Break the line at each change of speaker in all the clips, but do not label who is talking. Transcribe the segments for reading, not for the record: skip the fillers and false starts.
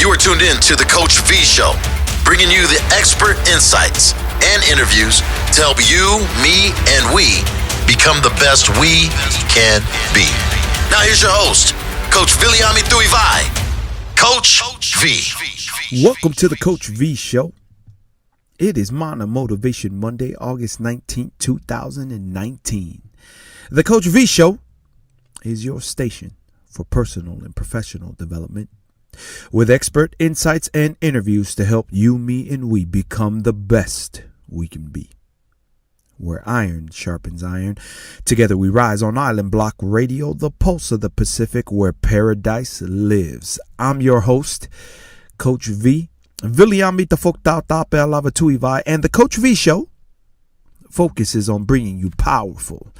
You are tuned in to the Coach V Show, bringing you the expert insights and interviews to help you, me, and we become the best we can be. Now here's your host, Coach Viliami Tuivai, Coach V.
Welcome to the Coach V Show. It is Mana Motivation Monday, August 19th, 2019. The Coach V Show is your station for personal and professional development with expert insights and interviews to help you, me, and we become the best we can be. Where iron sharpens iron, together we rise on Island Block Radio, the pulse of the Pacific, where paradise lives. I'm your host, Coach V. Viliami Tuivai, and the Coach V Show focuses on bringing you powerful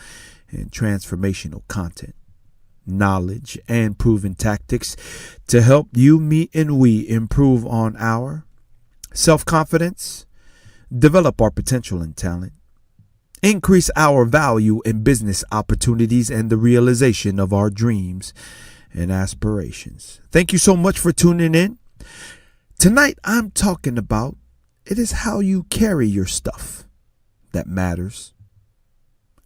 and transformational content, knowledge, and proven tactics to help you, me, and we improve on our self-confidence, develop our potential and talent, increase our value in business opportunities, and the realization of our dreams and aspirations. Thank you so much for tuning in. Tonight, I'm talking about it is how you carry your stuff that matters.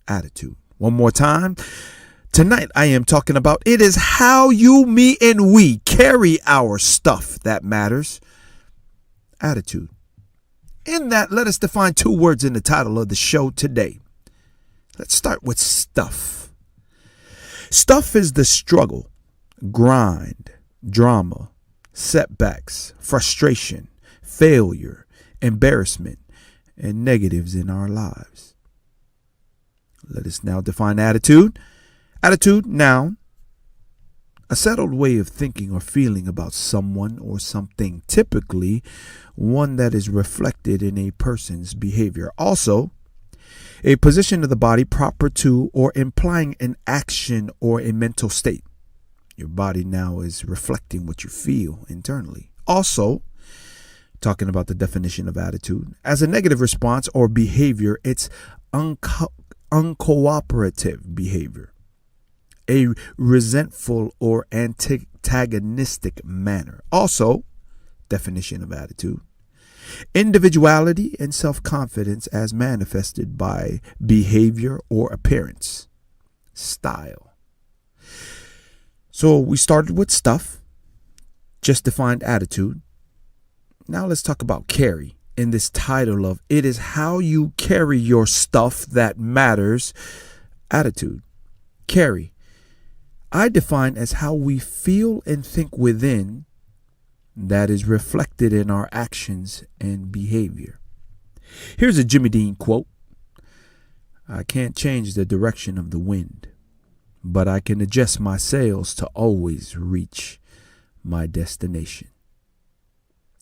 Attitude. One more time. Tonight, I am talking about it is how you, me, and we carry our stuff that matters. Attitude. In that, let us define two words in the title of the show today. Let's start with stuff. Stuff is the struggle, grind, drama, setbacks, frustration, failure, embarrassment, and negatives in our lives. Let us now define attitude. Attitude, noun, a settled way of thinking or feeling about someone or something, typically one that is reflected in a person's behavior. Also, a position of the body proper to or implying an action or a mental state. Your body now is reflecting what you feel internally. Also, talking about the definition of attitude, as a negative response or behavior, it's uncooperative behavior, a resentful or antagonistic manner. Also, definition of attitude, individuality and self-confidence as manifested by behavior or appearance, style. So we started with stuff, just defined attitude. Now let's talk about carry in this title of it is how you carry your stuff that matters. Attitude. Carry. I define as how we feel and think within that is reflected in our actions and behavior. Here's a Jimmy Dean quote. I can't change the direction of the wind, but I can adjust my sails to always reach my destination.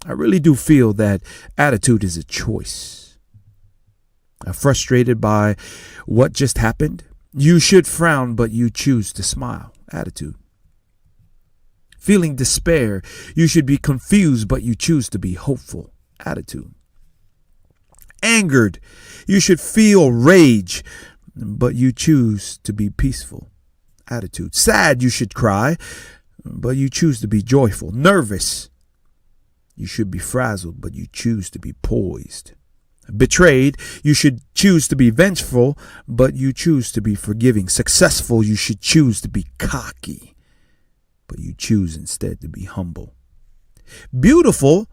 I really do feel that attitude is a choice. Frustrated by what just happened, you should frown, but you choose to smile. Attitude. Feeling despair, you should be confused, but you choose to be hopeful. Attitude. Angered, you should feel rage, but you choose to be peaceful. Attitude. Sad, you should cry, but you choose to be joyful. Nervous, you should be frazzled, but you choose to be poised. Betrayed, you should choose to be vengeful, but you choose to be forgiving. Successful, you should choose to be cocky, but you choose instead to be humble. Beautiful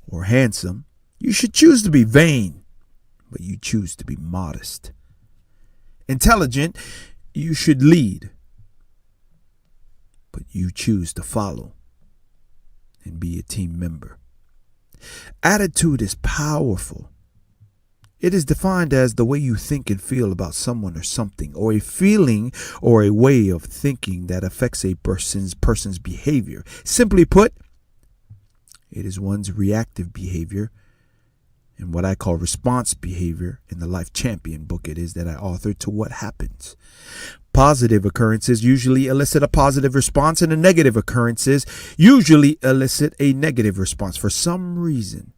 or handsome, you should choose to be vain, but you choose to be modest. Intelligent, you should lead, but you choose to follow and be a team member. Attitude is powerful. It is defined as the way you think and feel about someone or something, or a feeling or a way of thinking that affects a person's behavior. Simply put, it is one's reactive behavior and what I call response behavior in the Life Champion book it is that I authored to what happens. Positive occurrences usually elicit a positive response, and the negative occurrences usually elicit a negative response. For some reason,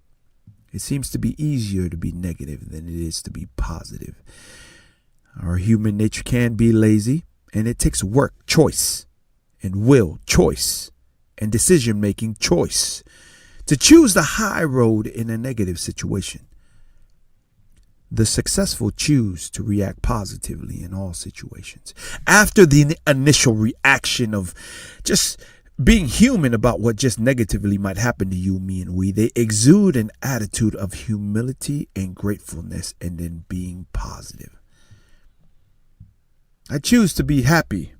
it seems to be easier to be negative than it is to be positive. Our human nature can be lazy, and it takes work, choice, and will, choice, and decision-making, choice, to choose the high road in a negative situation. The successful choose to react positively in all situations. After the initial reaction of just being human about what just negatively might happen to you, me, and we, they exude an attitude of humility and gratefulness, and then being positive. I choose to be happy.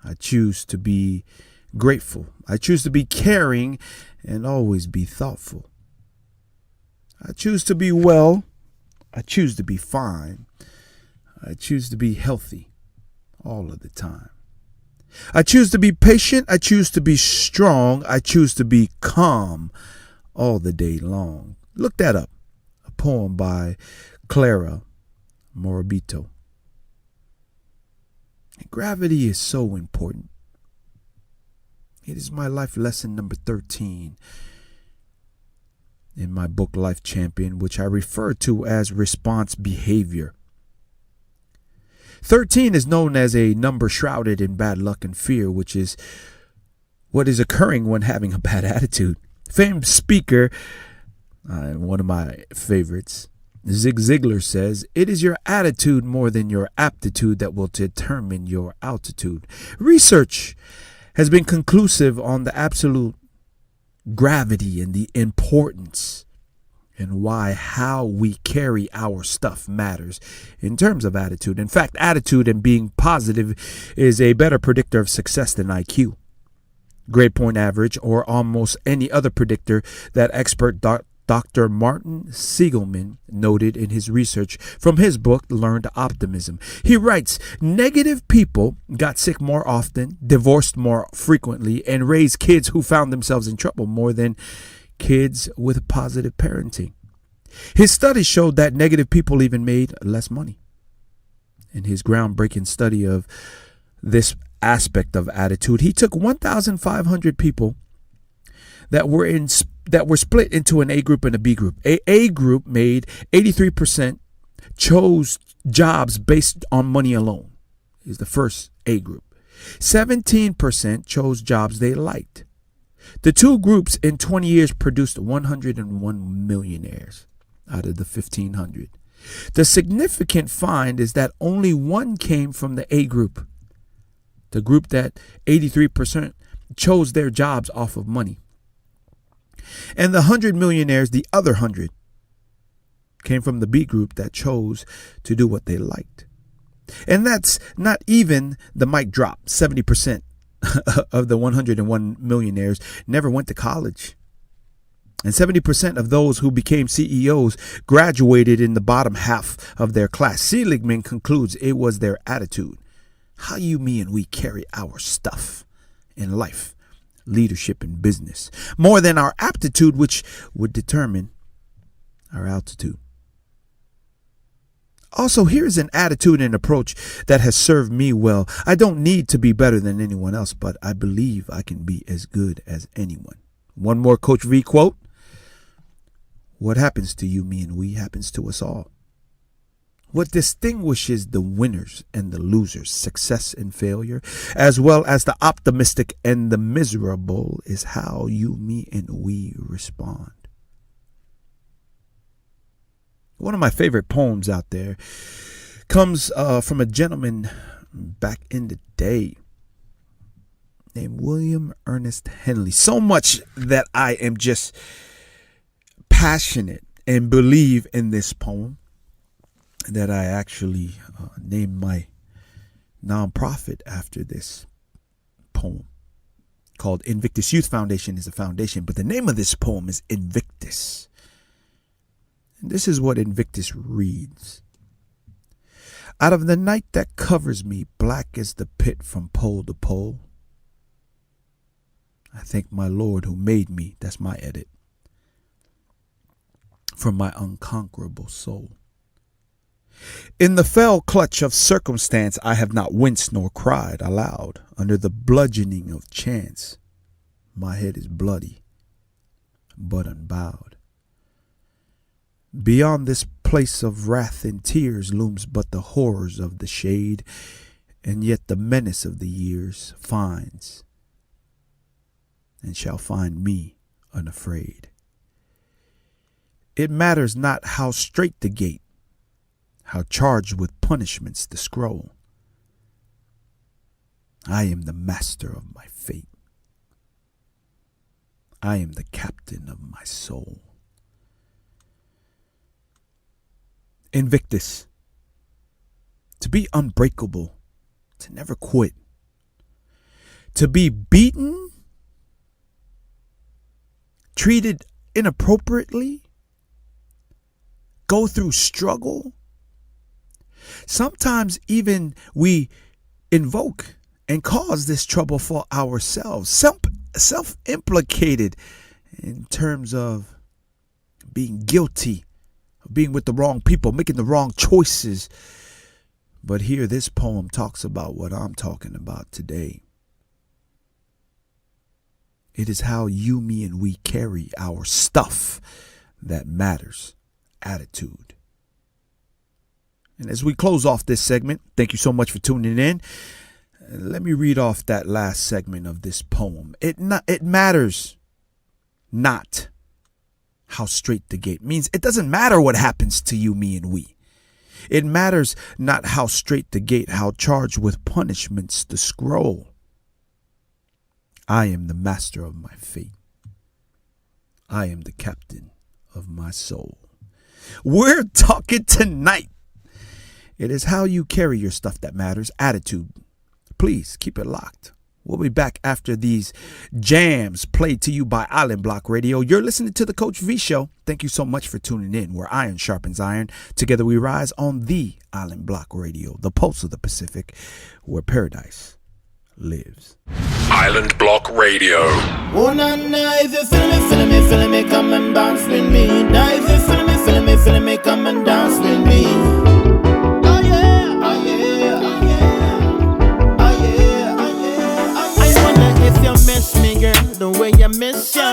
I choose to be grateful. I choose to be caring and always be thoughtful. I choose to be well. I choose to be fine. I choose to be healthy all of the time. I choose to be patient. I choose to be strong. I choose to be calm all the day long. Look that up. A poem by Clara Morabito. Gravity is so important. It is my life lesson number 13 in my book Life Champion, which I refer to as response behavior. 13 is known as a number shrouded in bad luck and fear, which is what is occurring when having a bad attitude. Famed speaker, one of my favorites, Zig Ziglar, says, "It is your attitude more than your aptitude that will determine your altitude." Research has been conclusive on the absolute gravity and the importance and why how we carry our stuff matters in terms of attitude. In fact, attitude and being positive is a better predictor of success than IQ, grade point average, or almost any other predictor that expert Dr. Martin Seligman noted in his research from his book, Learned Optimism. He writes, negative people got sick more often, divorced more frequently, and raised kids who found themselves in trouble more than kids with positive parenting. His study showed that negative people even made less money. In his groundbreaking study of this aspect of attitude, he took 1,500 people that were split into an A group and a B group. A group made 83% chose jobs based on money alone. Is the first A group. 17% chose jobs they liked. The two groups in 20 years produced 101 millionaires out of the 1,500. The significant find is that only one came from the A group, the group that 83% chose their jobs off of money. And the 100 millionaires, the other 100, came from the B group that chose to do what they liked. And that's not even the mic drop. 70% of the 101 millionaires never went to college. And 70% of those who became CEOs graduated in the bottom half of their class. Seligman concludes it was their attitude. How you, me, and we carry our stuff in life, leadership, and business, more than our aptitude, which would determine our altitude. Also, here's an attitude and approach that has served me well. I don't need to be better than anyone else, but I believe I can be as good as anyone. One more Coach V quote. What happens to you, me, and we happens to us all. What distinguishes the winners and the losers, success and failure, as well as the optimistic and the miserable, is how you, me, and we respond. One of my favorite poems out there comes from a gentleman back in the day named William Ernest Henley. So much that I am just passionate and believe in this poem that I actually named my nonprofit after this poem, called Invictus Youth Foundation is a foundation, but the name of this poem is Invictus. And this is what Invictus reads. Out of the night that covers me, black as the pit from pole to pole, I thank my Lord who made me, that's my edit, from my unconquerable soul. In the fell clutch of circumstance, I have not winced nor cried aloud. Under the bludgeoning of chance, my head is bloody, but unbowed. Beyond this place of wrath and tears looms but the horrors of the shade, and yet the menace of the years finds and shall find me unafraid. It matters not how straight the gate, how charged with punishments the scroll. I am the master of my fate. I am the captain of my soul. Invictus. To be unbreakable. To never quit. To be beaten. Treated inappropriately. Go through struggle. Sometimes even we invoke and cause this trouble for ourselves. Self-implicated in terms of being guilty, of being with the wrong people, making the wrong choices. But here, this poem talks about what I'm talking about today. It is how you, me, and we carry our stuff that matters. Attitude. And as we close off this segment, thank you so much for tuning in. Let me read off that last segment of this poem. It matters not how straight the gate. Means it doesn't matter what happens to you, me, and we. It matters not how straight the gate, how charged with punishments the scroll. I am the master of my fate. I am the captain of my soul. We're talking tonight. It is how you carry your stuff that matters. Attitude. Please keep it locked. We'll be back after these jams played to you by Island Block Radio. You're listening to the Coach V Show. Thank you so much for tuning in, where iron sharpens iron. Together we rise on the Island Block Radio, the pulse of the Pacific, where paradise lives.
Island Block Radio.
Oh, na, na, if you feel me, come and bounce with me. Now, if you feel me, come and dance with me. Oh, yeah, oh, yeah, oh, yeah. Oh, yeah, oh, yeah. I wonder if you miss me, girl, the way you miss you. I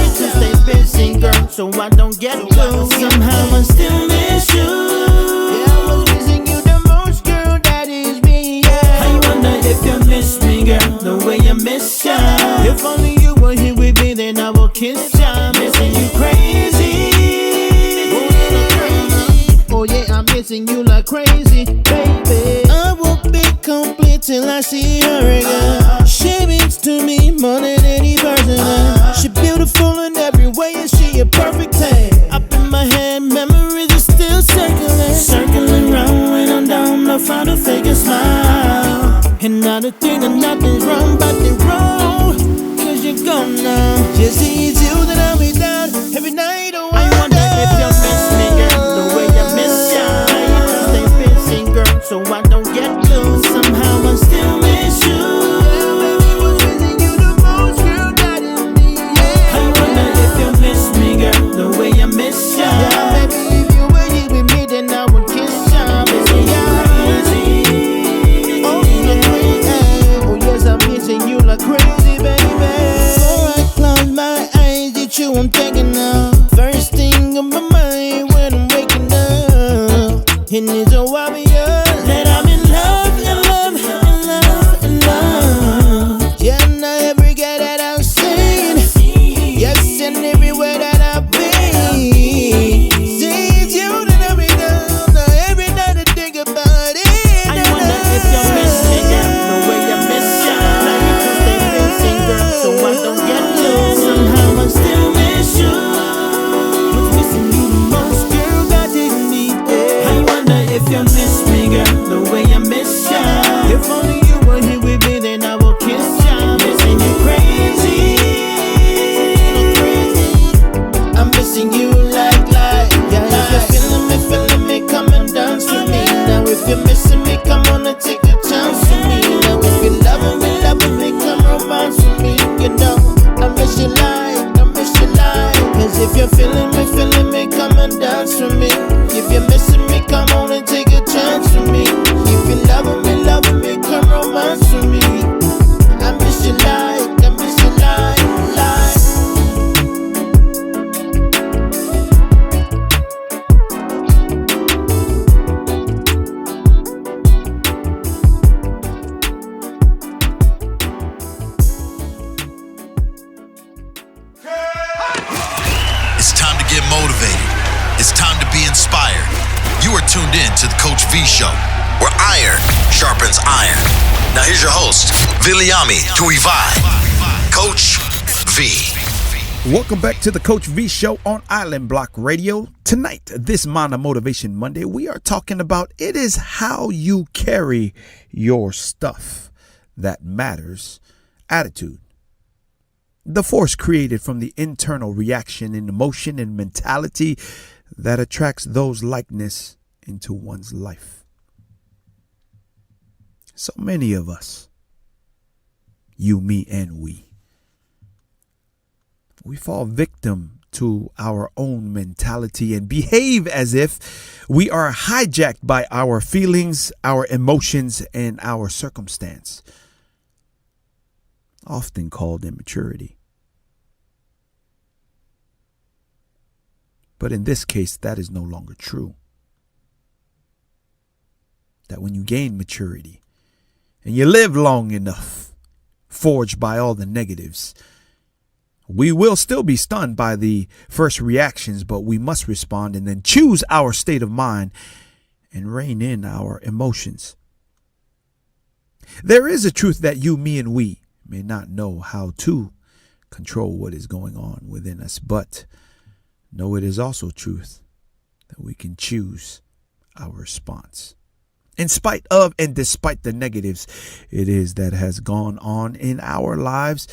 used to stay busy, girl, so I don't get loose. Somehow I still miss you. Yeah, I was missing you the most, girl, that is me, yeah. I wonder if you miss me, girl, the way you miss ya. If only you were here with me, then I will kiss ya. Missing you crazy. Oh yeah, I'm missing you like crazy, baby. I won't be complete till I see her again. She means to me more than any person. She beautiful in every way, and she a perfect 10. Up in my head, memories are still circling round. When I'm down, I find a fake smile. And now the thing that nothing's wrong but the wrong. Cause you're gone now. Just see it's you that I'll be down every night. Oh, I wonder if you miss me, girl, the way I miss ya. I used to stay busy, girl, so I don't get loose. Somehow I still miss you. Yeah, baby, was missing you the most, girl, that is me, yeah. I wonder if you miss me, girl, the way I miss ya. Yeah, baby, if you were here with me, then I would kiss ya. Missing ya crazy. I'm missing you like crazy, baby. Before I close my eyes, it's you I'm thinking of. First thing on my mind when I'm waking up. And it's so obvious that I'm in love, in love, in love, in love. Yeah, and every guy that I've seen, yes, and everywhere that I've been. See, it's you that I'm in love. Now every night I think about it. I wonder if you're missing it, the way I miss ya. So I don't get loose. Somehow I still miss you. Was missing you the most, girl, that didn't need it. I wonder if you miss me, girl, the way I miss ya. If only you were here with me, then I will kiss ya. Missing you crazy. I'm missing you like, yeah. If you're feeling me, come and dance with me. Now if you're missing me, come on and take a chance with me. Now if you're loving me, come romance with me. You know, I miss you like, cause if you're feeling me, come and dance with me. If you're missing me, come on and take a chance with me. If you're loving me, come romance with me. I miss you like.
tuned in to the Coach V Show, where iron sharpens iron. Now here's your host, Viliami Tuivai, Coach V.
Welcome back to the Coach V Show on Island Block Radio. Tonight, this Mana Motivation Monday, we are talking about it is how you carry your stuff that matters. Attitude. The force created from the internal reaction and emotion and mentality that attracts those likeness into one's life. So many of us, you, me, and we fall victim to our own mentality and behave as if we are hijacked by our feelings, our emotions, and our circumstance, often called immaturity. But in this case, that is no longer true. That when you gain maturity and you live long enough, forged by all the negatives, we will still be stunned by the first reactions, but we must respond and then choose our state of mind and rein in our emotions. There is a truth that you, me, and we may not know how to control what is going on within us, but no, it is also truth that we can choose our response. In spite of and despite the negatives it is that has gone on in our lives,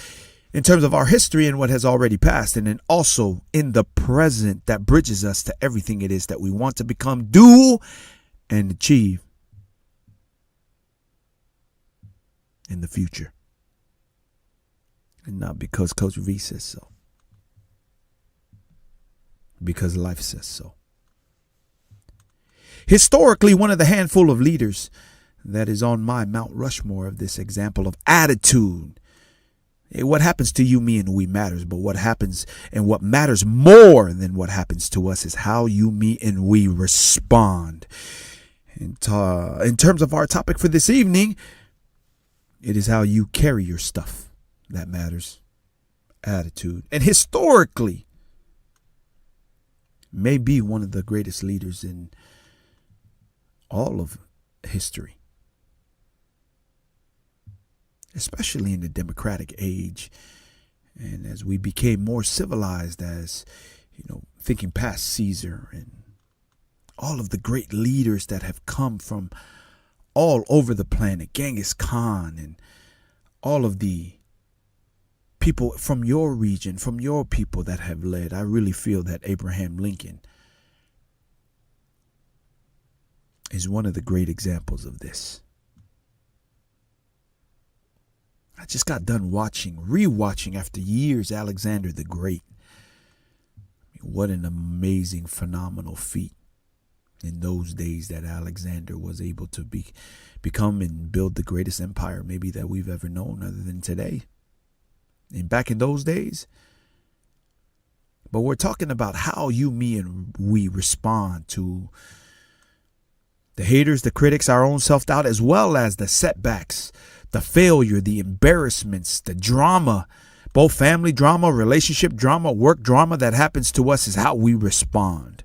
in terms of our history and what has already passed, and then also in the present that bridges us to everything it is that we want to become, do, and achieve in the future. And not because Coach V says so, because life says so. Historically, one of the handful of leaders that is on my Mount Rushmore of this example of attitude. What happens to you, me, and we matters, but what happens and what matters more than what happens to us is how you, me, and we respond. And in terms of our topic for this evening, it is how you carry your stuff that matters. Attitude. And historically, may be one of the greatest leaders in all of history, especially in the democratic age. And as we became more civilized, as thinking past Caesar and all of the great leaders that have come from all over the planet, Genghis Khan, and all of the people from your region, from your people that have led, I really feel that Abraham Lincoln is one of the great examples of this. I just got done rewatching after years, Alexander the Great. What an amazing, phenomenal feat in those days that Alexander was able to become and build the greatest empire maybe that we've ever known other than today. And back in those days. But we're talking about how you, me, and we respond to the haters, the critics, our own self-doubt, as well as the setbacks, the failure, the embarrassments, the drama, both family drama, relationship drama, work drama that happens to us is how we respond.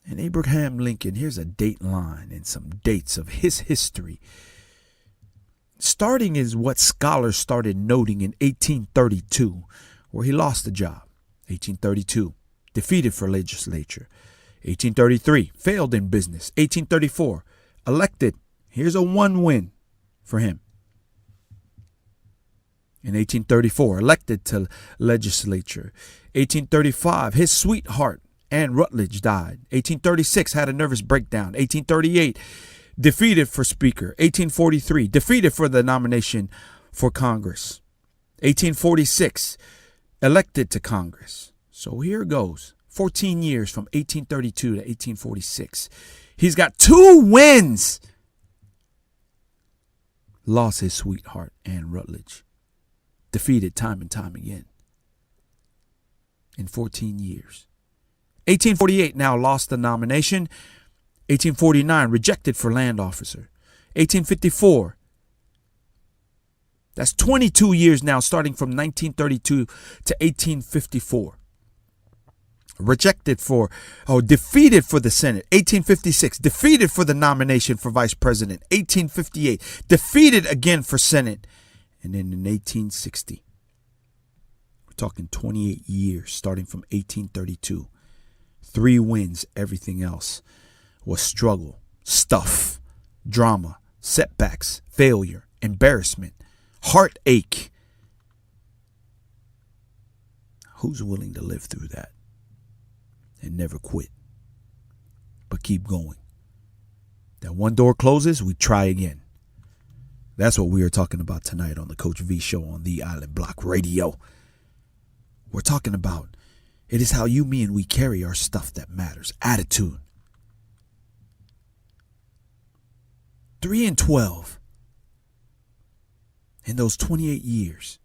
And Abraham Lincoln, here's a date line and some dates of his history. Starting is what scholars started noting in 1832, where he lost the job. 1832, defeated for legislature. 1833, failed in business. 1834, elected. Here's a one win for him. In 1834, elected to legislature. 1835, his sweetheart, Anne Rutledge, died. 1836, had a nervous breakdown. 1838, defeated for speaker. 1843, defeated for the nomination for Congress. 1846, elected to Congress. So here goes. 14 years from 1832 to 1846. He's got 2 wins. Lost his sweetheart, Anne Rutledge. Defeated time and time again. In 14 years. 1848, now lost the nomination. 1849, rejected for land officer. 1854, that's 22 years now, starting from 1932 to 1854. defeated for the Senate, 1856, defeated for the nomination for vice president, 1858, defeated again for Senate, and then in 1860. We're talking 28 years, starting from 1832. 3 wins, everything else was struggle, stuff, drama, setbacks, failure, embarrassment, heartache. Who's willing to live through that and never quit, but keep going? That one door closes, we try again. That's what we are talking about tonight on the Coach V Show on the Island Block Radio. We're talking about it is how you, me, and we carry our stuff that matters. Attitude. 3-12 in those 28 years.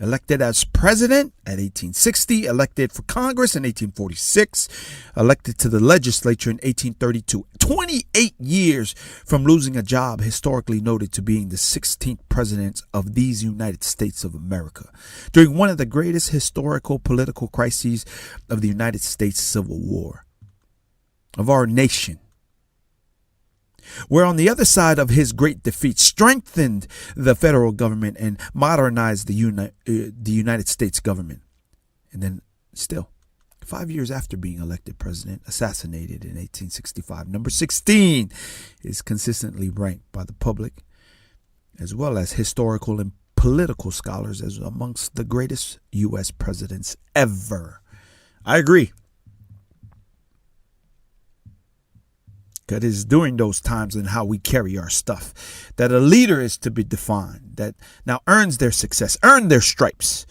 Elected as president at 1860, elected for Congress in 1846, elected to the legislature in 1832. 28 years from losing a job historically noted to being the 16th president of these United States of America during one of the greatest historical political crises of the United States Civil War of our nation, where on the other side of his great defeat strengthened the federal government and modernized the United States government. And then still, 5 years after being elected president, assassinated in 1865, number 16 is consistently ranked by the public as well as historical and political scholars as amongst the greatest U.S. presidents ever. I agree. It is during those times and how we carry our stuff that a leader is to be defined, that now earns their success, earn their stripes,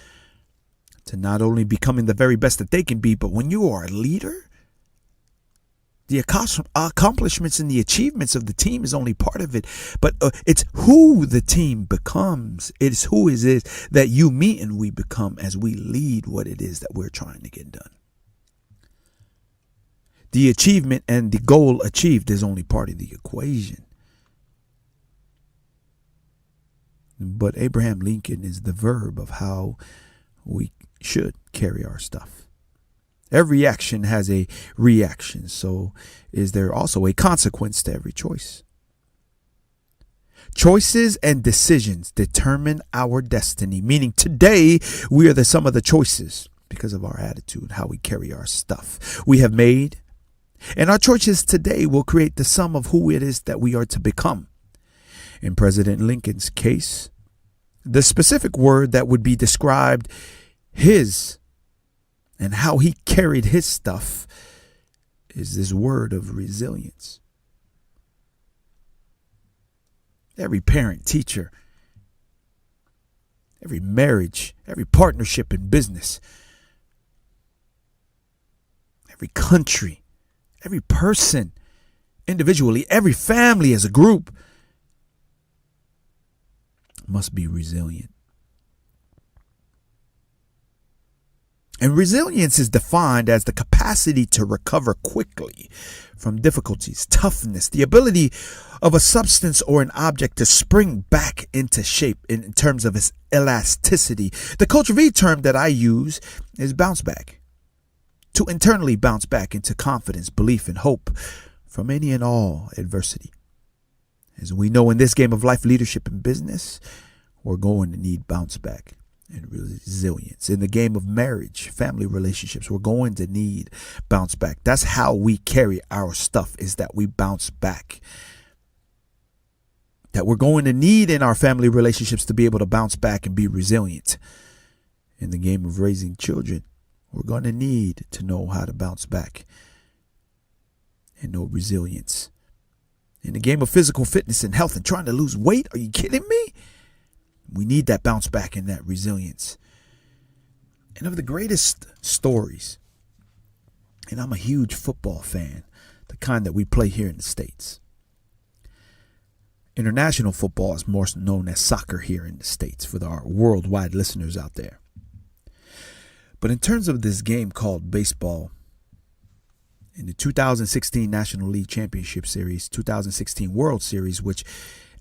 to not only becoming the very best that they can be, but when you are a leader, the accomplishments and the achievements of the team is only part of it, but it's who the team becomes. It's who it is that you, me, and we become as we lead what it is that we're trying to get done. The achievement and the goal achieved is only part of the equation. But Abraham Lincoln is the verb of how we should carry our stuff. Every action has a reaction, so is there also a consequence to every choice. Choices and decisions determine our destiny, meaning today we are the sum of the choices because of our attitude, how we carry our stuff we have made. And our choices today will create the sum of who it is that we are to become. In President Lincoln's case, the specific word that would be described his and how he carried his stuff is this word of resilience. Every parent, teacher, every marriage, every partnership in business, every country, every person individually, every family as a group must be resilient. And resilience is defined as the capacity to recover quickly from difficulties, toughness, the ability of a substance or an object to spring back into shape in terms of its elasticity. The Coach V term that I use is bounce back. To internally bounce back into confidence, belief, and hope from any and all adversity. As we know in this game of life, leadership, and business, we're going to need bounce back and resilience. In the game of marriage, family relationships, we're going to need bounce back. That's how we carry our stuff, is that we bounce back. That we're going to need in our family relationships to be able to bounce back and be resilient. In the game of raising children, we're going to need to know how to bounce back and know resilience. In the game of physical fitness and health and trying to lose weight, are you kidding me? We need that bounce back and that resilience. And of the greatest stories, and I'm a huge football fan, the kind that we play here in the States. International football is more known as soccer here in the States for our worldwide listeners out there. But in terms of this game called baseball, in the 2016 National League Championship Series, 2016 World Series, which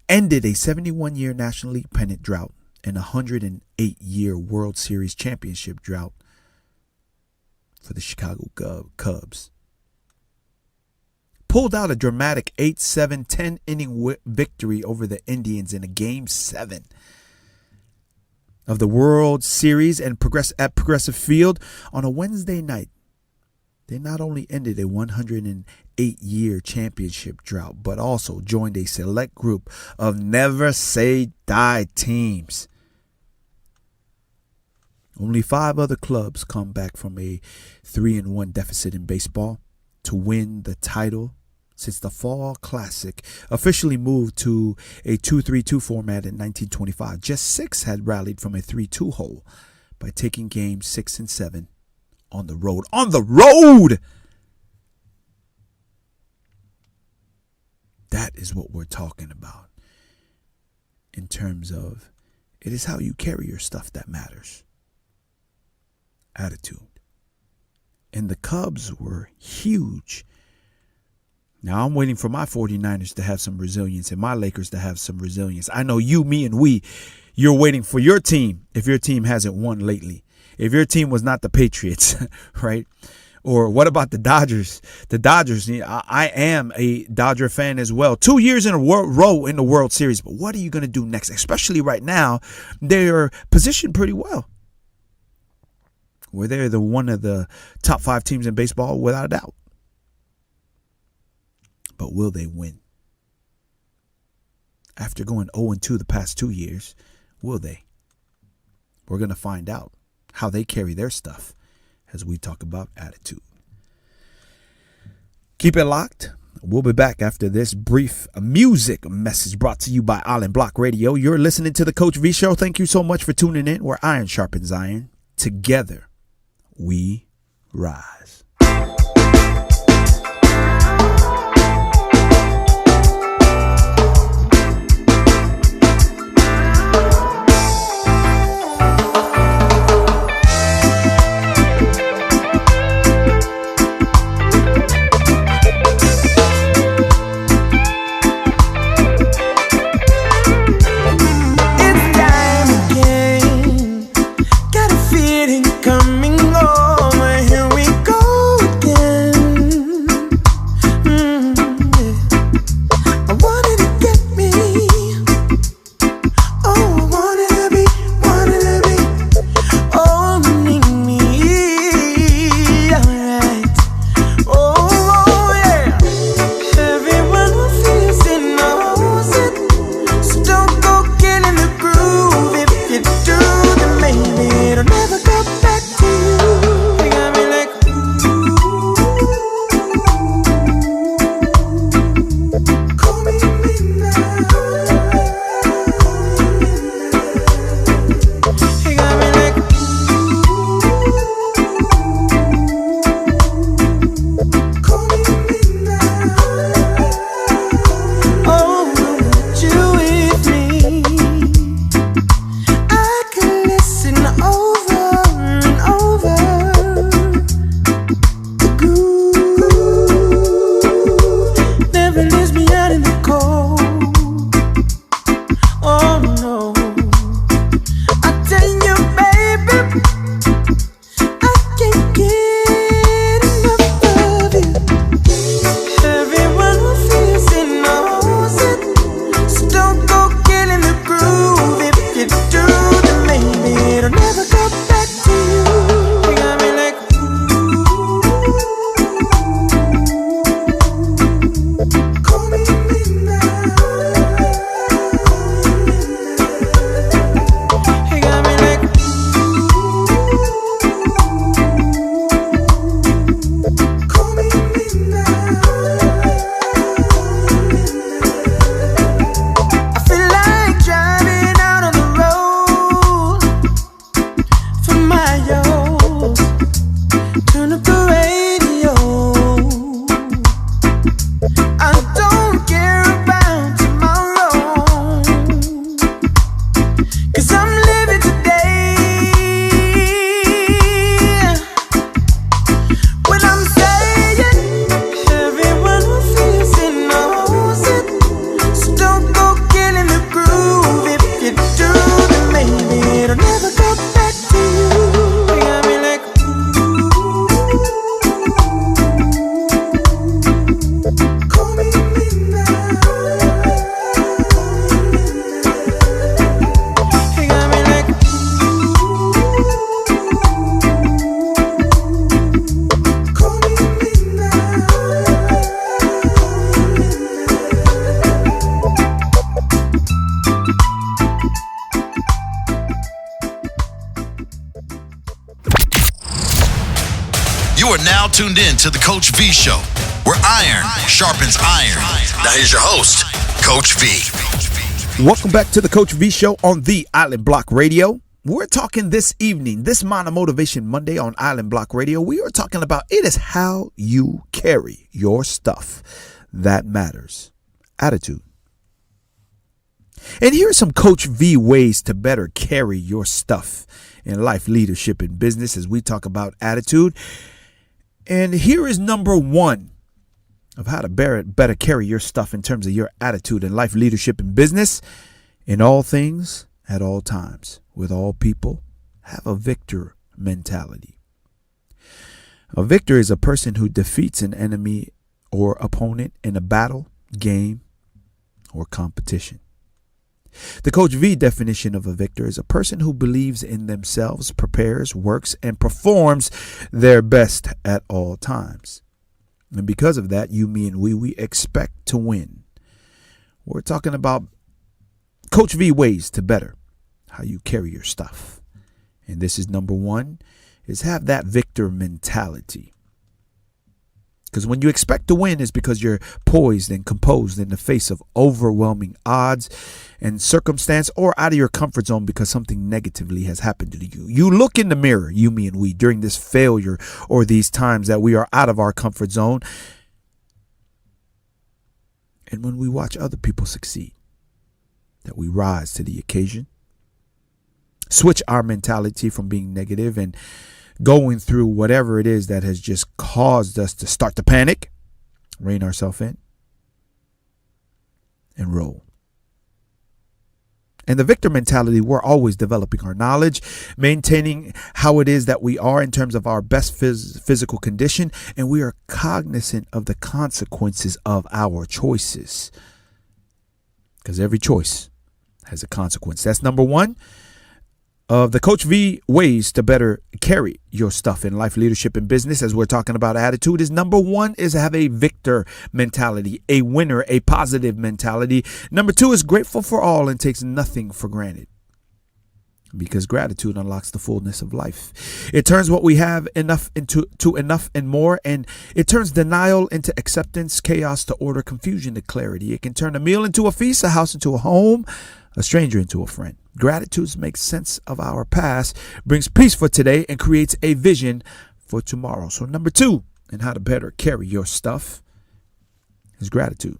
ended a 71-year National League pennant drought and a 108-year World Series championship drought, for the Chicago Cubs. Pulled out a dramatic 8-7 10-inning victory over the Indians in a Game 7 of the World Series at Progressive Field on a Wednesday night. They not only ended a 108-year championship drought, but also joined a select group of never say die teams. Only 5 other clubs come back from a 3-1 deficit in baseball to win the title since the Fall Classic officially moved to a 2-3-2 format in 1925. Just 6 had rallied from a 3-2 hole by taking games 6 and 7 on the road. On the road! That is what we're talking about in terms of it is how you carry your stuff that matters. Attitude. And the Cubs were huge. Now, I'm waiting for my 49ers to have some resilience and my Lakers to have some resilience. I know you, me, and you're waiting for your team if your team hasn't won lately. If your team was not the Patriots, right? Or what about the Dodgers? The Dodgers, I am a Dodger fan as well. 2 years in a row in the World Series. But what are you going to do next? Especially right now, they're positioned pretty well. Where they're one of the top 5 teams in baseball without a doubt. But will they win? After going 0-2 the past 2 years, will they? We're going to find out how they carry their stuff as we talk about attitude. Keep it locked. We'll be back after this brief music message brought to you by Island Block Radio. You're listening to the Coach V Show. Thank you so much for tuning in, where iron sharpens iron. Together, we rise.
Coming over, here we go.
You are now tuned in to the Coach V Show, where iron sharpens iron. Now here's your host, Coach V.
Welcome back to the Coach V Show on the Island Block Radio. We're talking this evening, this Mono Motivation Monday on Island Block Radio. We are talking about it is how you carry your stuff that matters. Attitude. And here are some Coach V ways to better carry your stuff in life, leadership, and business as we talk about attitude. And here is number one of how to better carry your stuff in terms of your attitude in life, leadership, and business. In all things, at all times, with all people, have a victor mentality. A victor is a person who defeats an enemy or opponent in a battle, game, or competition. The Coach V definition of a victor is a person who believes in themselves, prepares, works, and performs their best at all times. And because of that, you, me, and we expect to win. We're talking about Coach V ways to better how you carry your stuff. And this is number one, is have that victor mentality. Because when you expect to win is because you're poised and composed in the face of overwhelming odds and circumstance, or out of your comfort zone because something negatively has happened to you. You look in the mirror, you, me, and we, during this failure or these times that we are out of our comfort zone. And when we watch other people succeed, that we rise to the occasion, switch our mentality from being negative and going through whatever it is that has just caused us to start to panic, rein ourselves in, and roll. And the victor mentality, we're always developing our knowledge, maintaining how it is that we are in terms of our best physical condition, and we are cognizant of the consequences of our choices. Because every choice has a consequence. That's number one of the Coach V ways to better carry your stuff in life, leadership, and business. As we're talking about attitude, is number one is have a victor mentality, a winner, a positive mentality. Number two is grateful for all and takes nothing for granted. Because gratitude unlocks the fullness of life. It turns what we have enough into enough and more, and it turns denial into acceptance, chaos to order, confusion to clarity. It can turn a meal into a feast, a house into a home, a stranger into a friend. Gratitude makes sense of our past, brings peace for today, and creates a vision for tomorrow. So number two, and how to better carry your stuff, is gratitude.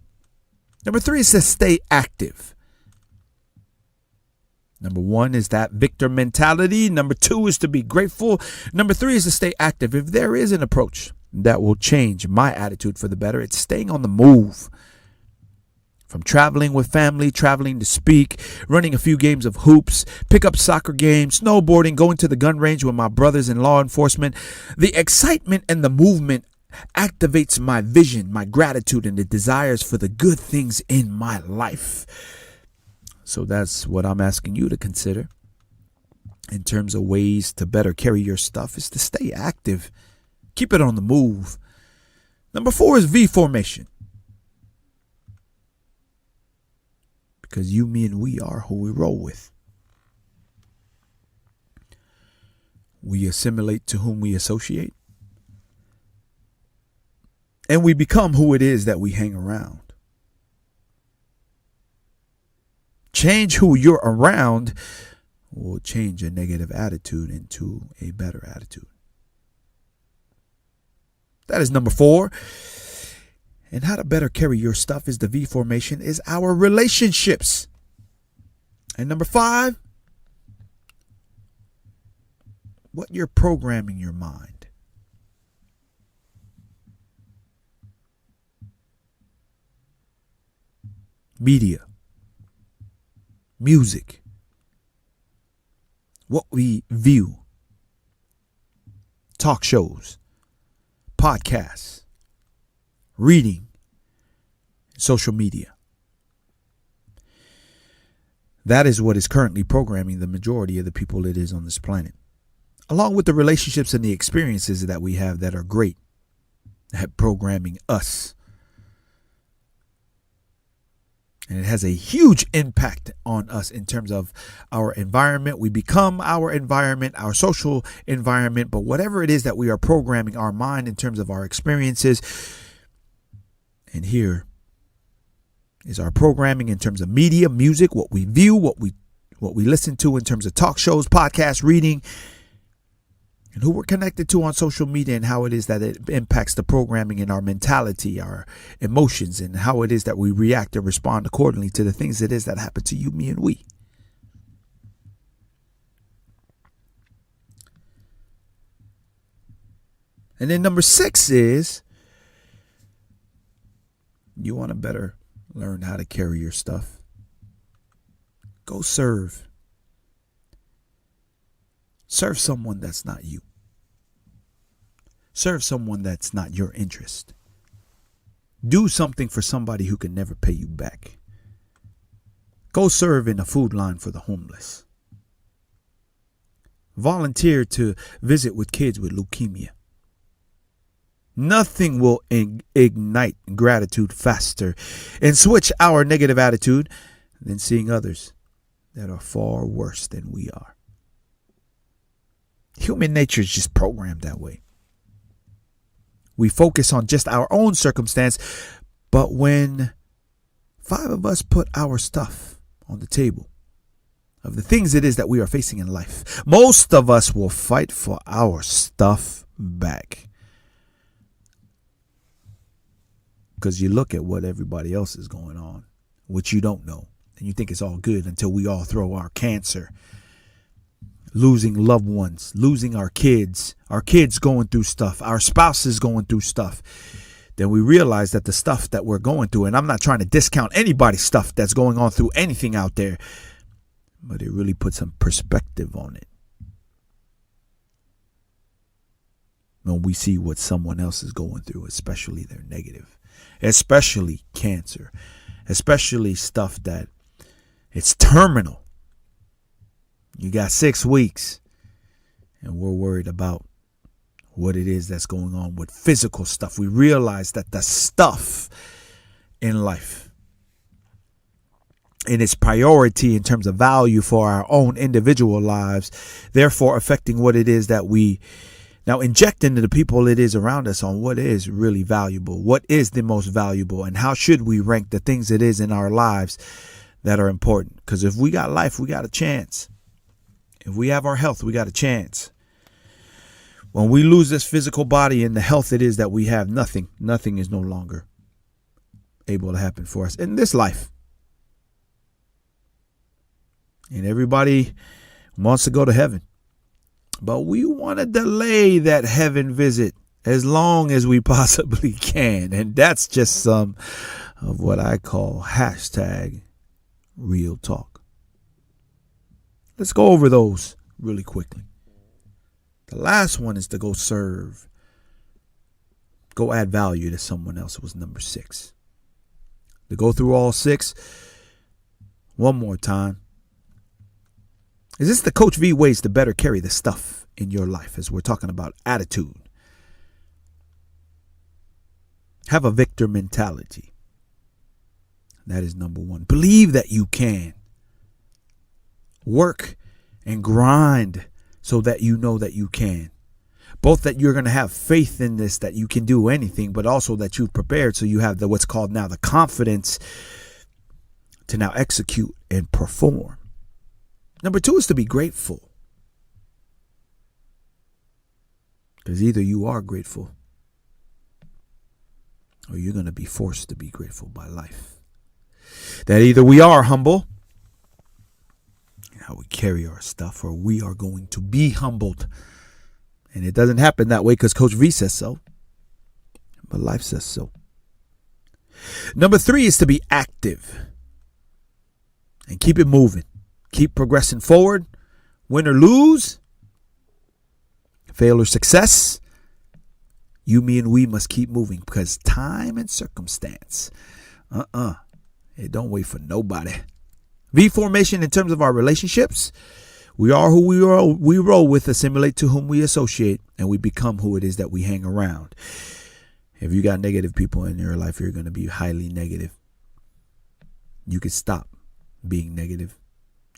Number three is to stay active. Number one is that victor mentality. Number two is to be grateful. Number three is to stay active. If there is an approach that will change my attitude for the better, it's staying on the move. From traveling with family, traveling to speak, running a few games of hoops, pick up soccer games, snowboarding, going to the gun range with my brothers in law enforcement. The excitement and the movement activates my vision, my gratitude, and the desires for the good things in my life. So that's what I'm asking you to consider in terms of ways to better carry your stuff, is to stay active. Keep it on the move. Number four is V formation. Because you, me, and we are who we roll with. We assimilate to whom we associate. And we become who it is that we hang around. Change who you're around will change a negative attitude into a better attitude. That is number four. And how to better carry your stuff is the V formation, is our relationships. And number five, what you're programming your mind. Media, music, what we view, talk shows, podcasts, reading, social media. That is what is currently programming the majority of the people it is on this planet. Along with the relationships and the experiences that we have that are great at programming us. And it has a huge impact on us in terms of our environment. We become our environment, our social environment. But whatever it is that we are programming our mind in terms of our experiences, and here is our programming in terms of media, music, what we view, what we listen to in terms of talk shows, podcasts, reading, and who we're connected to on social media, and how it is that it impacts the programming in our mentality, our emotions, and how it is that we react and respond accordingly to the things it is that happen to you, me, and we. And then number 6 is you want to better learn how to carry your stuff. Go serve. Serve someone that's not you. Serve someone that's not your interest. Do something for somebody who can never pay you back. Go serve in a food line for the homeless. Volunteer to visit with kids with leukemia. Nothing will ignite gratitude faster and switch our negative attitude than seeing others that are far worse than we are. Human nature is just programmed that way. We focus on just our own circumstance, but when 5 of us put our stuff on the table of the things it is that we are facing in life, most of us will fight for our stuff back. Because you look at what everybody else is going on, which you don't know, and you think it's all good until we all throw our cancer, losing loved ones, losing our kids going through stuff, our spouses going through stuff. Then we realize that the stuff that we're going through, and I'm not trying to discount anybody's stuff that's going on through anything out there, but it really puts some perspective on it. When we see what someone else is going through, especially their negative, especially cancer, especially stuff that it's terminal. You got 6 weeks and we're worried about what it is that's going on with physical stuff. We realize that the stuff in life, in its priority in terms of value for our own individual lives, therefore affecting what it is that we now inject into the people it is around us on what is really valuable, what is the most valuable, and how should we rank the things it is in our lives that are important. Because if we got life, we got a chance. If we have our health, we got a chance. When we lose this physical body and the health it is that we have, nothing is no longer able to happen for us in this life. And everybody wants to go to heaven, but we want to delay that heaven visit as long as we possibly can. And that's just some of what I call hashtag real talk. Let's go over those really quickly. The last one is to go serve. Go add value to someone else. It was number 6. To go through all 6 one more time. Is this the Coach V ways to better carry the stuff in your life as we're talking about attitude? Have a victor mentality. That is number 1. Believe that you can. Work and grind so that you know that you can. Both that you're going to have faith in this, that you can do anything, but also that you've prepared so you have what's called now the confidence to now execute and perform. Number 2 is to be grateful. Because either you are grateful or you're going to be forced to be grateful by life. That either we are humble, how we carry our stuff, or we are going to be humbled. And it doesn't happen that way because Coach V says so, but life says so. Number 3 is to be active and keep it moving. Keep progressing forward. Win or lose, fail or success, you, me, and we must keep moving because time and circumstance, it don't wait for nobody. V formation in terms of our relationships. We are who we roll with, assimilate to whom we associate, and we become who it is that we hang around. If you got negative people in your life, you're going to be highly negative. You can stop being negative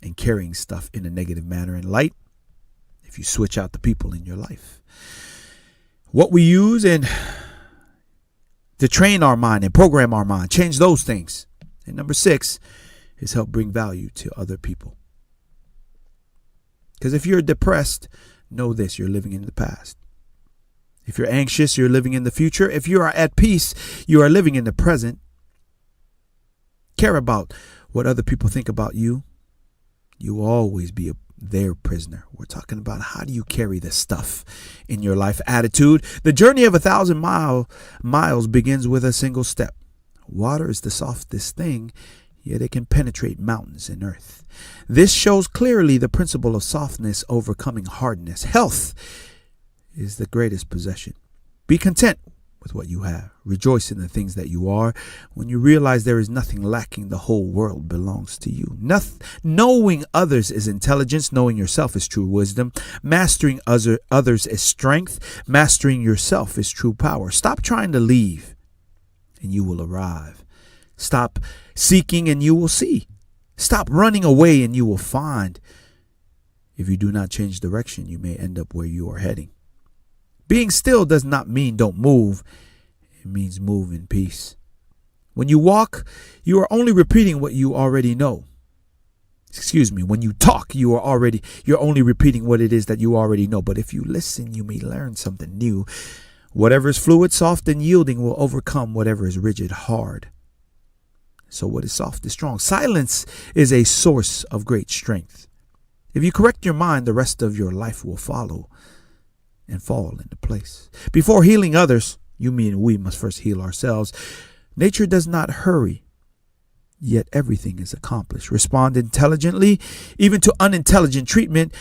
and carrying stuff in a negative manner and light if you switch out the people in your life. What we use and to train our mind and program our mind, change those things. And number 6 is help bring value to other people. Because if you're depressed, know this, you're living in the past. If you're anxious, you're living in the future. If you are at peace, you are living in the present. Care about what other people think about you. You will always be their prisoner. We're talking about how do you carry this stuff in your life attitude. The journey of 1,000 miles begins with a single step. Water is the softest thing, yet it can penetrate mountains and earth. This shows clearly the principle of softness overcoming hardness. Health is the greatest possession. Be content with what you have. Rejoice in the things that you are. When you realize there is nothing lacking, the whole world belongs to you. Knowing others is intelligence. Knowing yourself is true wisdom. Mastering others is strength. Mastering yourself is true power. Stop trying to leave and you will arrive. Stop seeking and you will see. Stop running away and you will find. If you do not change direction, you may end up where you are heading. Being still does not mean don't move. It means move in peace. When you walk, you are only repeating what you already know. When you talk, you're only repeating what it is that you already know. But if you listen, you may learn something new. Whatever is fluid, soft, and yielding will overcome whatever is rigid, hard. So what is soft is strong. Silence is a source of great strength. If you correct your mind, the rest of your life will follow and fall into place. Before healing others, we must first heal ourselves. Nature does not hurry, yet everything is accomplished. Respond intelligently, even to unintelligent treatment.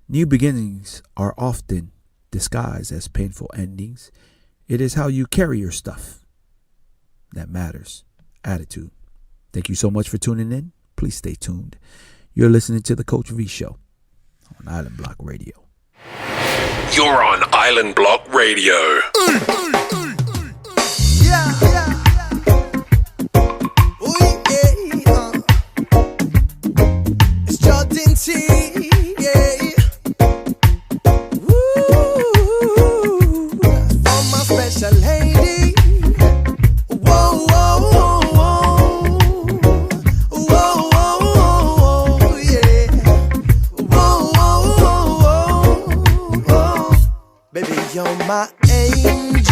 New beginnings are often disguised as painful endings. It is how you carry your stuff that matters. Attitude. Thank you so much for tuning in. Please stay tuned. You're listening to the Coach V Show on Island Block Radio.
You're on Island Block Radio.
It's Jordan T. For my special lady. Whoa, whoa, whoa, whoa, whoa, yeah. Whoa, whoa, whoa. Baby, you're my angel.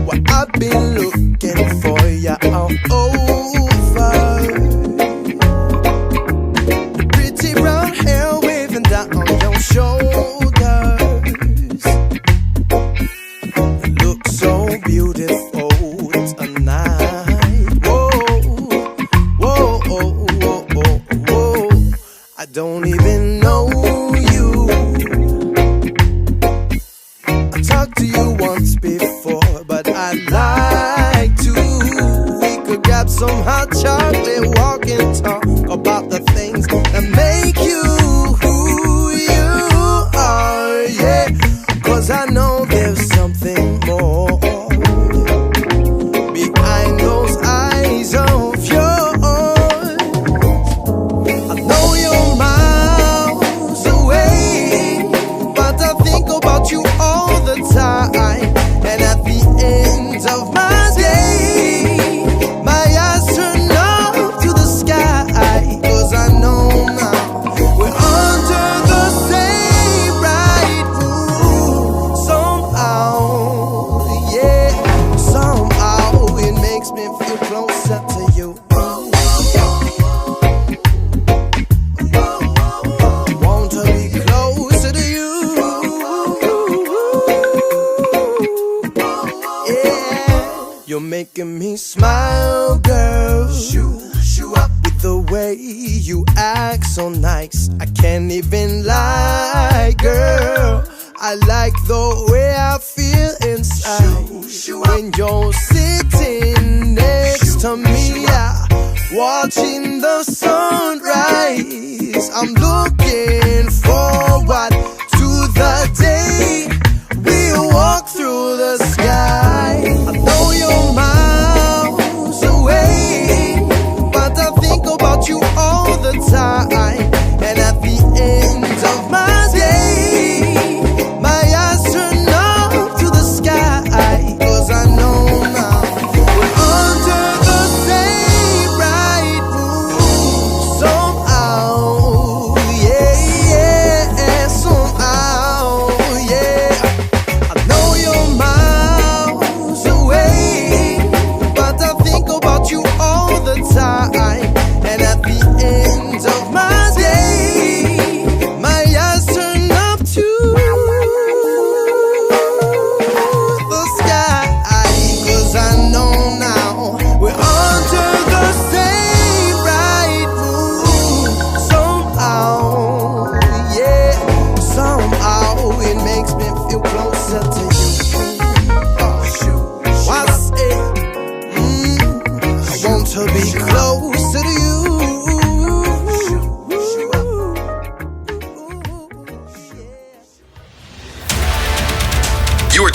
What I've been looking for, you're all over. Pretty brown hair waving down on your shoulders. You look so beautiful tonight. Whoa, whoa, whoa, whoa, whoa, whoa. I don't even know you. I talked to you once before, but I'd like to. We could grab some hot chocolate, walk and talk about the things that make you who you are, yeah. 'Cause I know there's something more behind those eyes of yours. I know you're miles away, but I think about you all the time. And at the end of my day, my eyes turn up to the sky. 'Cause I know now we're under the same bright moon. Somehow, yeah, somehow it makes me feel closer to you. Want to be closer to you. Yeah, you're making me smile, girl. Shoo up with the way you act so nice. I can't even lie, girl. I like the way I feel inside when you're sitting next to me, yeah, watching the sunrise. I'm looking forward to the day we'll walk through the sky. I know you're miles away.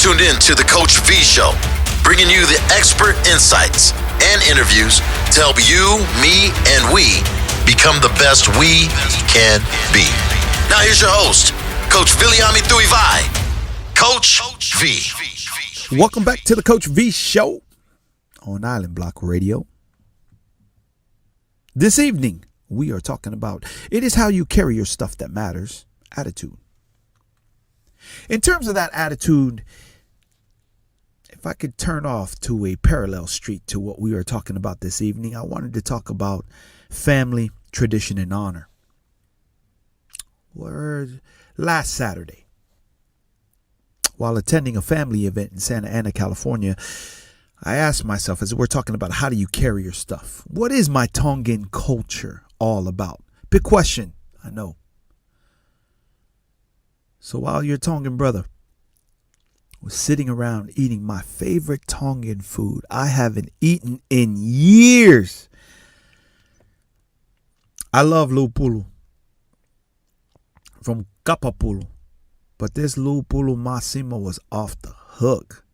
tuned in to the Coach V Show, bringing you the expert insights and interviews to help you, me, and we become the best we can be. Now here's your host, Coach Viliami Tuivai, Coach V.
Welcome back to the Coach V Show on Island Block Radio. This evening, we are talking about it is how you carry your stuff that matters, attitude. In terms of that attitude, if I could turn off to a parallel street to what we are talking about this evening, I wanted to talk about family, tradition, and honor. Last Saturday, while attending a family event in Santa Ana, California, I asked myself, as we're talking about how do you carry your stuff, what is my Tongan culture all about? Big question, I know. So while your Tongan brother was sitting around eating my favorite Tongan food I haven't eaten in years. I love lupulu from Kapapulu, but this lupulu masima was off the hook.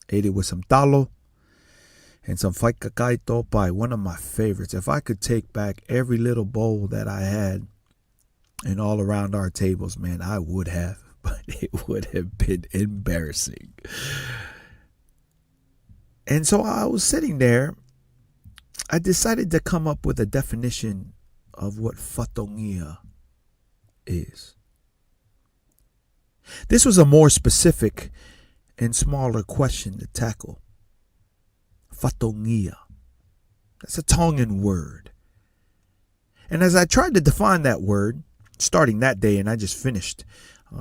Ate it with some talo and some whaikakai topai, one of my favorites. If I could take back every little bowl that I had and all around our tables, man, I would have, but it would have been embarrassing. And so I was sitting there. I decided to come up with a definition of what Fatongia is. This was a more specific and smaller question to tackle. Fatongia. That's a Tongan word. And as I tried to define that word, starting that day, and I just finished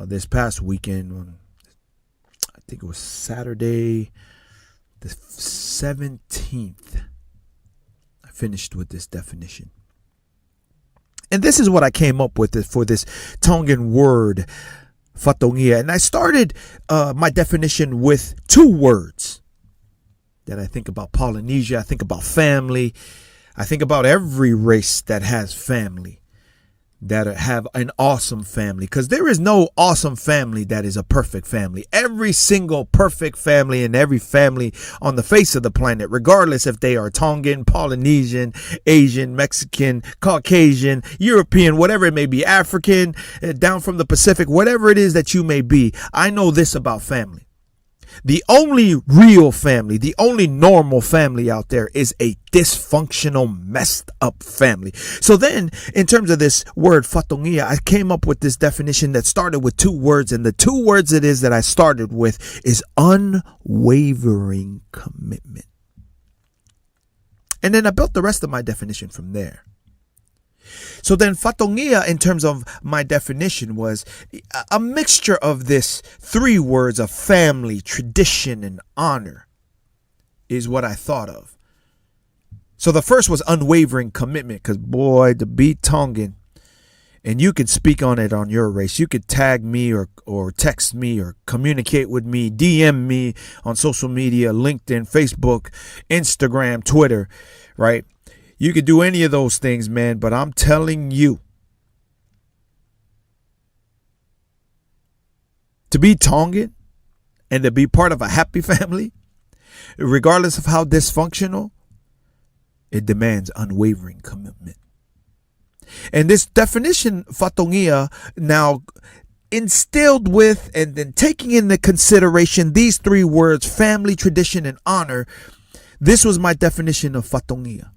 this past weekend on, I think it was Saturday the 17th, I finished with this definition. And this is what I came up with for this Tongan word, Fatongia. And I started my definition with two words that I think about Polynesia. I think about family. I think about every race that has family, that have an awesome family, because there is no awesome family that is a perfect family. Every single perfect family and every family on the face of the planet, regardless if they are Tongan, Polynesian, Asian, Mexican, Caucasian, European, whatever it may be, African, down from the Pacific, whatever it is that you may be, I know this about family. The only real family, the only normal family out there is a dysfunctional, messed up family. So then, in terms of this word Fatongia, I came up with this definition that started with two words. And the two words it is that I started with is unwavering commitment. And then I built the rest of my definition from there. So then Fatongia, in terms of my definition, was a mixture of this three words of family, tradition, and honor is what I thought of. So the first was unwavering commitment, because boy, to be Tongan, and you could speak on it on your race. You could tag me or text me or communicate with me, DM me on social media, LinkedIn, Facebook, Instagram, Twitter, right? You could do any of those things, man, but I'm telling you, to be Tongan and to be part of a happy family, regardless of how dysfunctional, it demands unwavering commitment. And this definition, Fatongia, now instilled with and then taking into consideration these three words, family, tradition, and honor, this was my definition of Fatongia.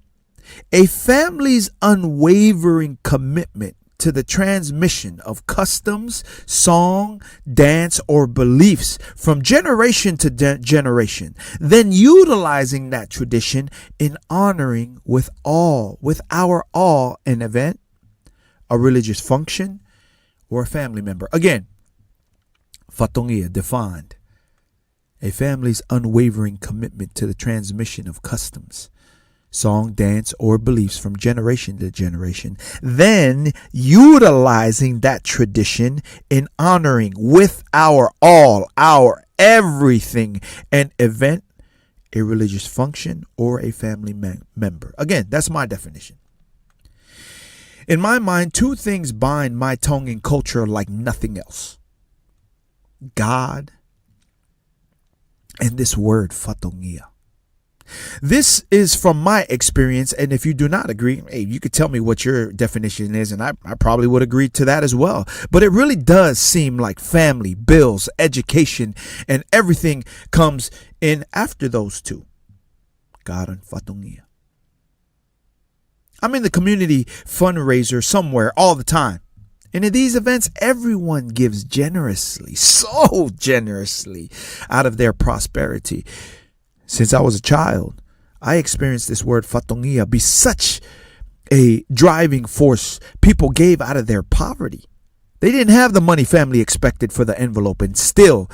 A family's unwavering commitment to the transmission of customs, song, dance, or beliefs from generation to generation, then utilizing that tradition in honoring with our all, an event, a religious function, or a family member. Again, Fatongia defined a family's unwavering commitment to the transmission of customs, song, dance, or beliefs from generation to generation, then utilizing that tradition in honoring with our all, our everything, an event, a religious function, or a family member. Again, that's my definition. In my mind, two things bind my Tongan culture like nothing else: God and this word Fatongia. This is from my experience, and if you do not agree, hey, you could tell me what your definition is, and I probably would agree to that as well. But it really does seem like family, bills, education, and everything comes in after those two. Karan Fatongia. I'm in the community fundraiser somewhere all the time. And in these events, everyone gives generously, so generously, out of their prosperity. Since I was a child, I experienced this word Fatongia be such a driving force. People gave out of their poverty. They didn't have the money family expected for the envelope, and still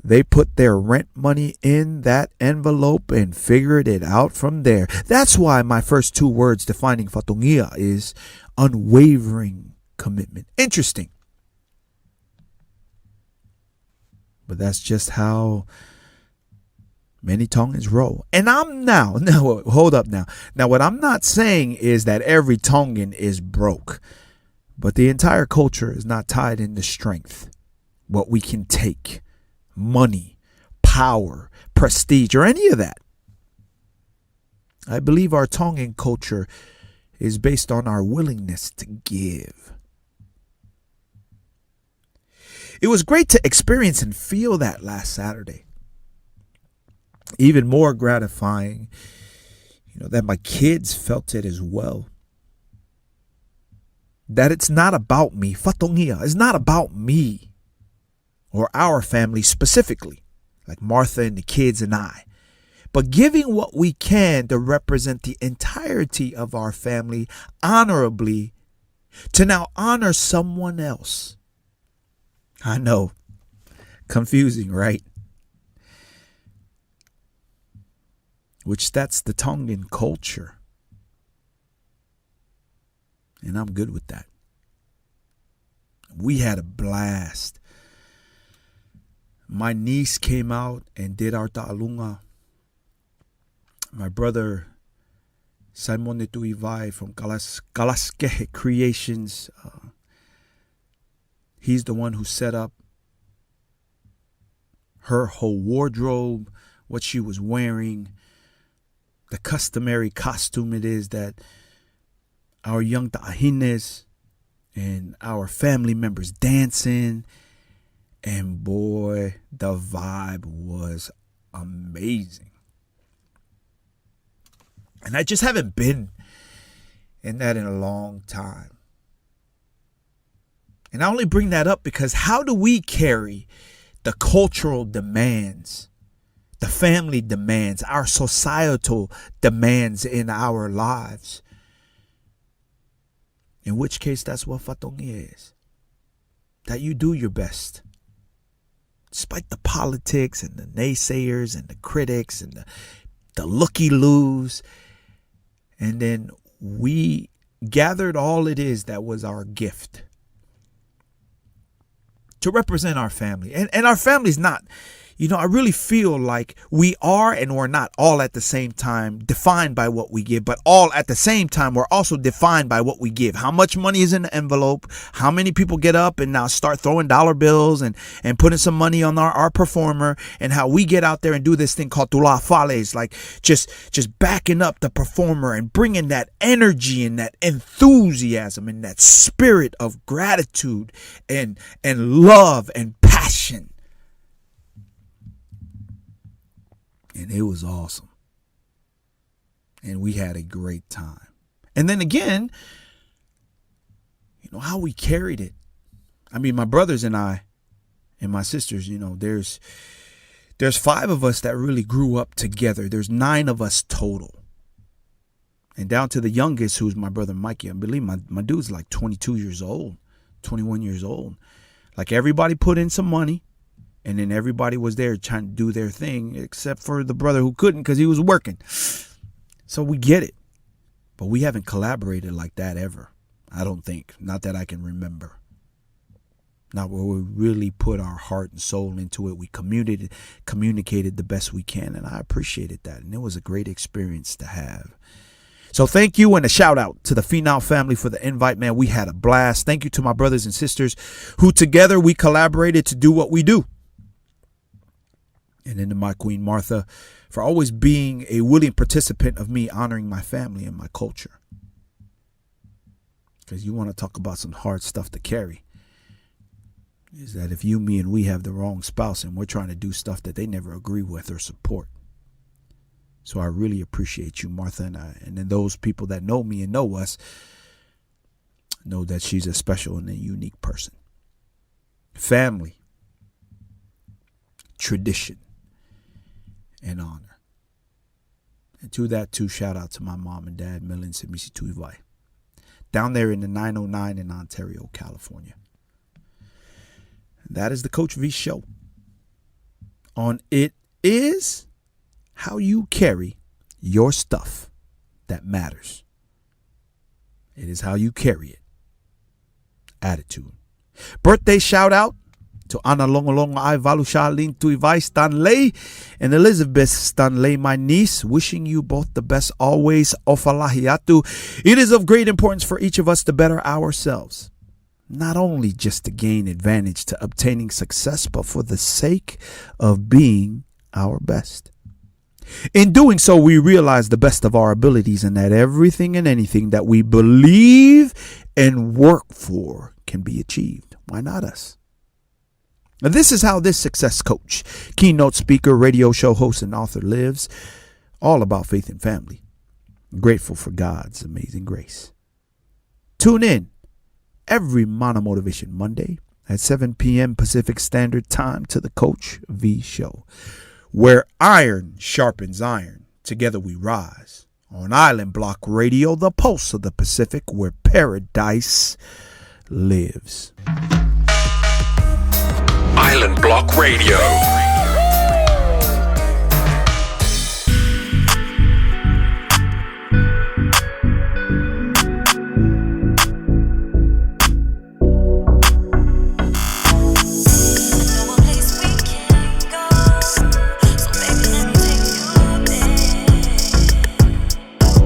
they put their rent money in that envelope and figured it out from there. That's why my first two words defining Fatongia is unwavering commitment. Interesting. But that's just how many Tongans roll. And I'm now, hold up now. Now, what I'm not saying is that every Tongan is broke, but the entire culture is not tied into strength, what we can take, money, power, prestige, or any of that. I believe our Tongan culture is based on our willingness to give. It was great to experience and feel that last Saturday. Even more gratifying, that my kids felt it as well. That it's not about me. Fatongia is not about me or our family specifically, like Martha and the kids and I, but giving what we can to represent the entirety of our family honorably to now honor someone else. I know, confusing, right? Which that's the Tongan culture. And I'm good with that. We had a blast. My niece came out and did our ta'alunga. My brother, Simon Netuivai from Kalaskehe Creations, he's the one who set up her whole wardrobe, what she was wearing, the customary costume it is that our young ta'ahines and our family members dance in. And boy, the vibe was amazing. And I just haven't been in that in a long time. And I only bring that up because how do we carry the cultural demands, the family demands, our societal demands in our lives? In which case, that's what Fatongia is. That you do your best. Despite the politics and the naysayers and the critics and the looky-loos. And then we gathered all it is that was our gift to represent our family. And our family's not, I really feel like we are and we're not all at the same time defined by what we give, but all at the same time we're also defined by what we give. How much money is in the envelope? How many people get up and now start throwing dollar bills and putting some money on our performer, and how we get out there and do this thing called tula fales, like just backing up the performer and bringing that energy and that enthusiasm and that spirit of gratitude and love and passion. And it was awesome. And we had a great time. And then again, how we carried it. I mean, my brothers and I and my sisters, there's 5 of us that really grew up together. There's 9 of us total. And down to the youngest, who's my brother Mikey. I believe my dude's like 22 years old, 21 years old. Like, everybody put in some money. And then everybody was there trying to do their thing, except for the brother who couldn't because he was working. So we get it. But we haven't collaborated like that ever. I don't think. Not that I can remember. Not where we really put our heart and soul into it. We communicated the best we can. And I appreciated that. And it was a great experience to have. So thank you, and a shout out to the Phenol family for the invite, man. We had a blast. Thank you to my brothers and sisters who together we collaborated to do what we do. And then to my Queen Martha, for always being a willing participant of me honoring my family and my culture. Because you want to talk about some hard stuff to carry. Is that if you, me, and we have the wrong spouse and we're trying to do stuff that they never agree with or support. So I really appreciate you, Martha, and then those people that know me and know us know that she's a special and a unique person. Family, tradition, and honor. And to that too, shout out to my mom and dad, Millen Simisi Tuivai, down there in the 909 in Ontario, California. And that is the Coach V Show. On It Is How You Carry Your Stuff That Matters. It is how you carry it. Attitude. Birthday shout out to Ana Longolongo I Valushalin Tuivai Stanley and Elizabeth Stanley, my niece, wishing you both the best always. Ofalahiatu. It is of great importance for each of us to better ourselves, not only just to gain advantage to obtaining success, but for the sake of being our best. In doing so, we realize the best of our abilities and that everything and anything that we believe and work for can be achieved. Why not us? Now, this is how this success coach, keynote speaker, radio show host, and author lives, all about faith and family. Grateful for God's amazing grace. Tune in every Monomotivation Monday at 7 p.m. Pacific Standard Time to the Coach V Show, where iron sharpens iron. Together we rise. On Island Block Radio, the pulse of the Pacific, where paradise lives.
Island Block Radio.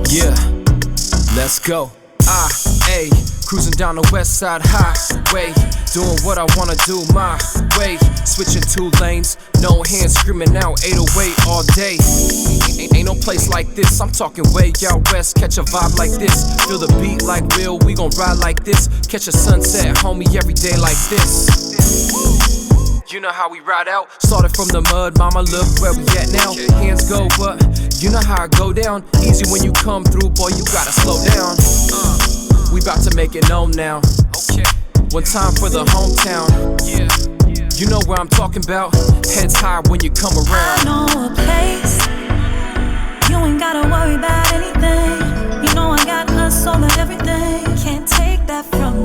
Yeah, let's go. Cruising down the west side highway, doing what I wanna do my way. Switching 2 lanes, no hands screaming out 808 all day. Ain't no place like this, I'm talking way out west. Catch a vibe like this, feel the beat like Will, we gon' ride like this. Catch a sunset, homie, every day like this. You know how we ride out, started from the mud, mama, look where we at now. Hands go up, you know how I go down. Easy when you come through, boy, you gotta slow down. We bout to make it known now. Okay. One time for the hometown. Yeah. You know where I'm talking about. Heads high when you come around.
I know a place. You ain't gotta worry about anything. You know I got a soul and everything. Can't take that from